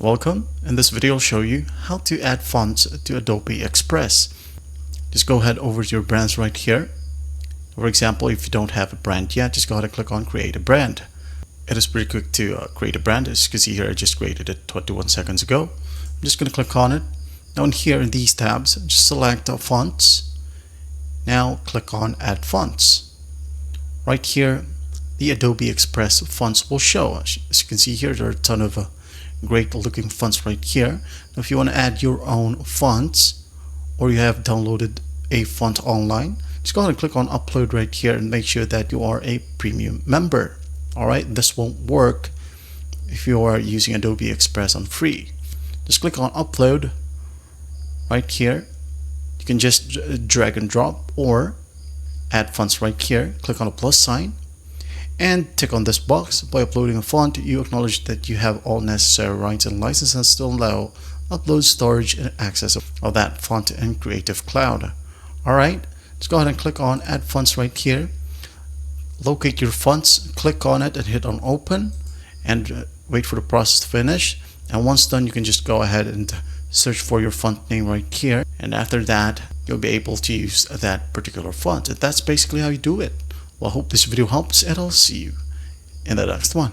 Welcome. In this video I'll show you how to add fonts to Adobe Express. Just go ahead over to your brands right here. For example, if you don't have a brand yet, just go ahead and click on create a brand. It is pretty quick to create a brand. As you can see here, I just created it 21 seconds ago. I'm just going to click on it. Now in here in these tabs, just select fonts. Now click on add fonts. Right here, the Adobe Express fonts will show. As you can see here, there are a ton of great looking fonts right here. Now if you want to add your own fonts, or you have downloaded a font online, just go ahead and click on upload right here and make sure that you are a premium member. Alright, this won't work if you are using Adobe Express on free. Just click on upload right here. You can just drag and drop or add fonts right here. Click on the plus sign and tick on this box. By uploading a font, you acknowledge that you have all necessary rights and licenses to allow upload, storage, and access of that font in Creative Cloud. Alright, just go ahead and click on add fonts right here. Locate your fonts, click on it and hit on open, and wait for the process to finish. And once done, you can just go ahead and search for your font name right here, and after that you'll be able to use that particular font. And that's basically how you do it. Well, I hope this video helps, and I'll see you in the next one.